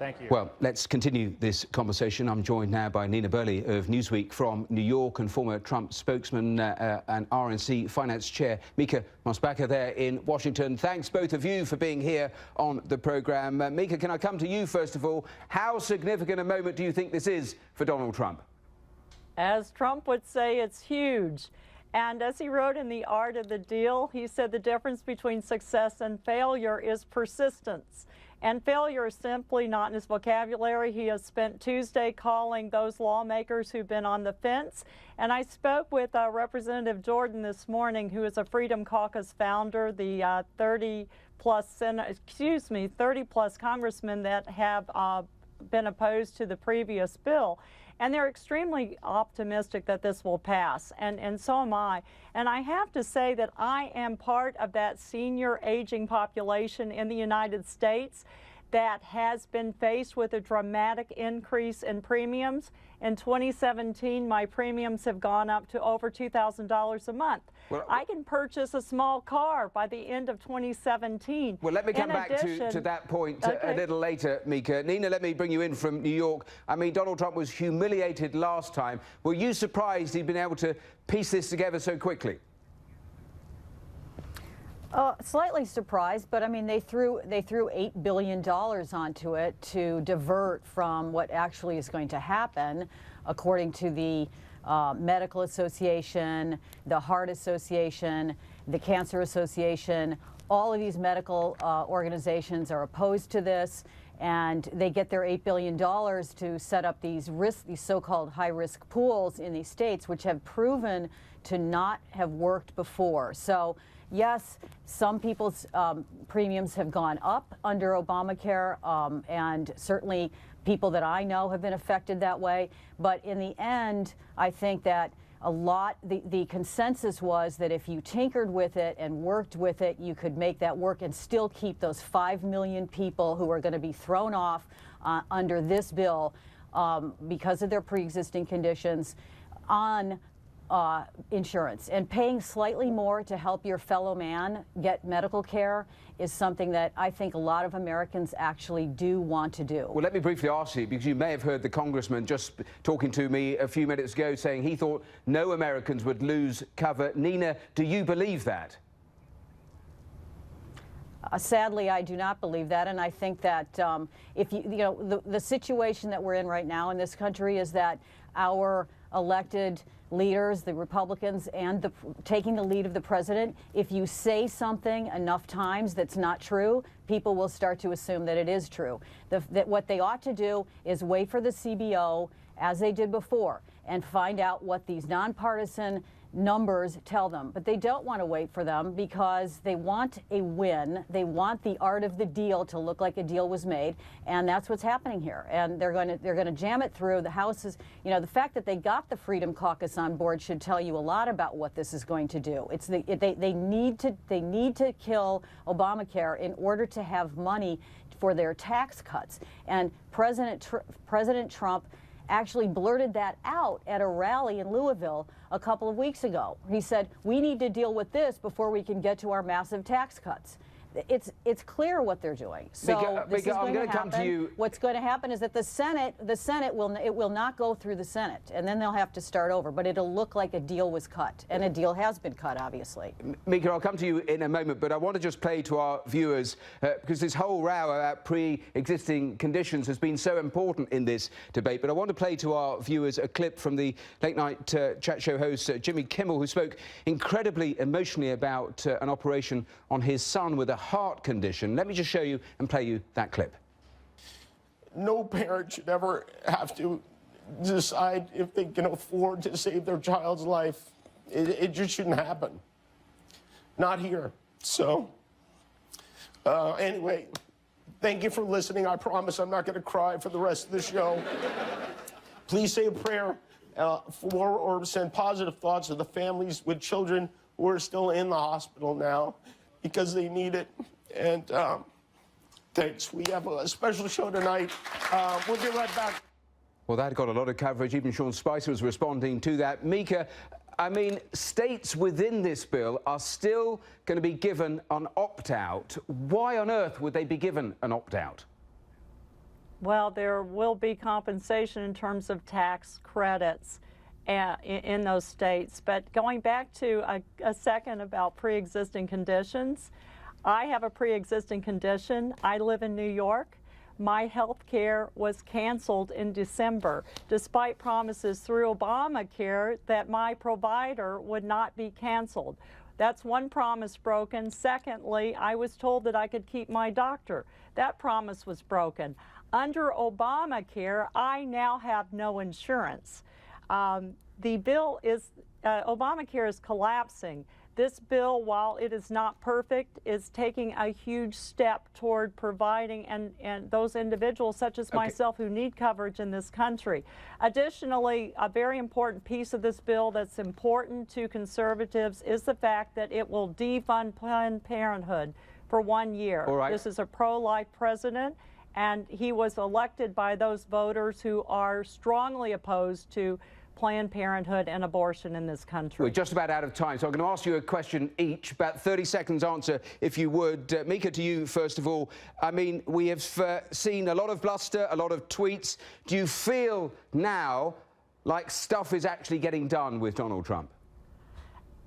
Thank you. Well, let's continue this conversation. I'm joined now by Nina Burley of Newsweek from New York and former Trump spokesman and RNC finance chair Mica Mosbacher there in Washington. Thanks both of you for being here on the program. Mica, can I come to you first of all? How significant a moment do you think this is for Donald Trump? As Trump would say, it's huge. And as he wrote in The Art of the Deal, he said the difference between success and failure is persistence. And failure is simply not in his vocabulary. He has spent Tuesday calling those lawmakers who've been on the fence. And I spoke with Representative Jordan this morning, who is a Freedom Caucus founder, the 30-plus congressmen that have been opposed to the previous bill. And they're extremely optimistic that this will pass, and so am I. And I have to say that I am part of that senior aging population in the United States that has been faced with a dramatic increase in premiums. In 2017, my premiums have gone up to over $2,000 a month. Well, I can purchase a small car by the end of 2017. Well, let me come back to that point a little later, Mica. Nina, let me bring you in from New York. I mean, Donald Trump was humiliated last time. Were you surprised he'd been able to piece this together so quickly? Slightly surprised, but I mean, they threw $8 billion onto it to divert from what actually is going to happen, according to the Medical Association, the Heart Association, the Cancer Association. All of these medical organizations are opposed to this, and they get their $8 billion to set up these so-called high-risk pools in these states, which have proven to not have worked before. So yes, some people's premiums have gone up under Obamacare, and certainly people that I know have been affected that way. But in the end, I think that the consensus was that if you tinkered with it and worked with it, you could make that work and still keep those 5 million people who are going to be thrown off under this bill because of their pre-existing conditions on insurance. And paying slightly more to help your fellow man get medical care is something that I think a lot of Americans actually do want to do. Well, let me briefly ask you, because you may have heard the congressman just talking to me a few minutes ago saying he thought no Americans would lose cover. Nina, do you believe that? Sadly, I do not believe that, and I think that if the situation that we're in right now in this country is that our elected leaders, the Republicans, and taking the lead of the president, if you say something enough times that's not true, people will start to assume that it is true. That what they ought to do is wait for the CBO, as they did before, and find out what these nonpartisan numbers tell them. But they don't want to wait for them because they want a win. They want the art of the deal to look like a deal was made, and that's what's happening here. And they're going to jam it through. The House is, the fact that they got the Freedom Caucus on board should tell you a lot about what this is going to do. It's they need to kill Obamacare in order to have money for their tax cuts. And President Trump actually blurted that out at a rally in Louisville a couple of weeks ago. He said, we need to deal with this before we can get to our massive tax cuts. It's clear what they're doing. So this is going to happen. What's going to happen is that the Senate will not go through the Senate, and then they'll have to start over. But it'll look like a deal was cut, and a deal has been cut, obviously. Mica, I'll come to you in a moment, but I want to just play to our viewers because this whole row about pre-existing conditions has been so important in this debate. But I want to play to our viewers a clip from the late-night chat show host Jimmy Kimmel, who spoke incredibly emotionally about an operation on his son with a heart condition. Let me just show you and play you that clip. No parent should ever have to decide if they can afford to save their child's life. It just shouldn't happen. Not here. So, anyway, thank you for listening. I promise I'm not going to cry for the rest of the show. Please say a prayer for or send positive thoughts to the families with children who are still in the hospital now, because they need it. And thanks. We have a special show tonight. We'll be right back. Well, that got a lot of coverage. Even Sean Spicer was responding to that. Mica, I mean, states within this bill are still going to be given an opt-out. Why on earth would they be given an opt-out? Well, there will be compensation in terms of tax credits in those states. But going back to a second about pre-existing conditions, I have a pre-existing condition. I live in New York. My health care was canceled in December, despite promises through Obamacare that my provider would not be canceled. That's one promise broken. Secondly, I was told that I could keep my doctor. That promise was broken. Under Obamacare, I now have no insurance. The bill is, Obamacare is collapsing. This bill, while it is not perfect, is taking a huge step toward providing and those individuals such as myself who need coverage in this country. Additionally, a very important piece of this bill that's important to conservatives is the fact that it will defund Planned Parenthood for 1 year. All right. This is a pro-life president, and he was elected by those voters who are strongly opposed to Planned Parenthood and abortion in this country. We're just about out of time, so I'm going to ask you a question each, about 30 seconds answer, if you would. Mica, to you, first of all. I mean, we have seen a lot of bluster, a lot of tweets. Do you feel now like stuff is actually getting done with Donald Trump?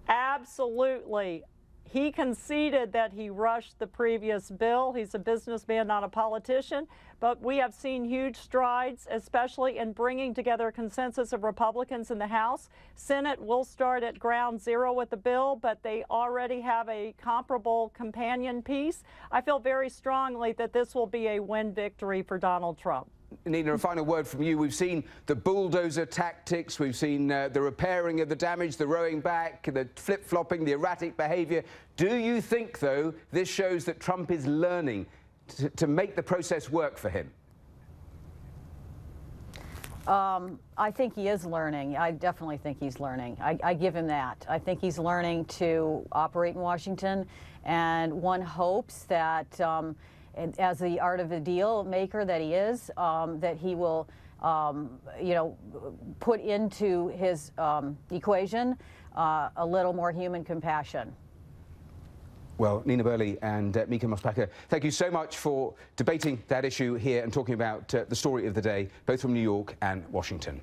Absolutely. He conceded that he rushed the previous bill. He's a businessman, not a politician. But we have seen huge strides, especially in bringing together a consensus of Republicans in the House. Senate will start at ground zero with the bill, but they already have a comparable companion piece. I feel very strongly that this will be a win victory for Donald Trump. Nina, a final word from you. We've seen the bulldozer tactics, we've seen the repairing of the damage, the rowing back, the flip-flopping, the erratic behavior. Do you think, though, this shows that Trump is learning to make the process work for him? I think he is learning. I definitely think he's learning. I give him that. I think he's learning to operate in Washington, and one hopes that and as the art of the deal maker that he is, that he will, you know, put into his equation a little more human compassion. Well, Nina Burley and Mica Mosbacher, thank you so much for debating that issue here and talking about the story of the day, both from New York and Washington.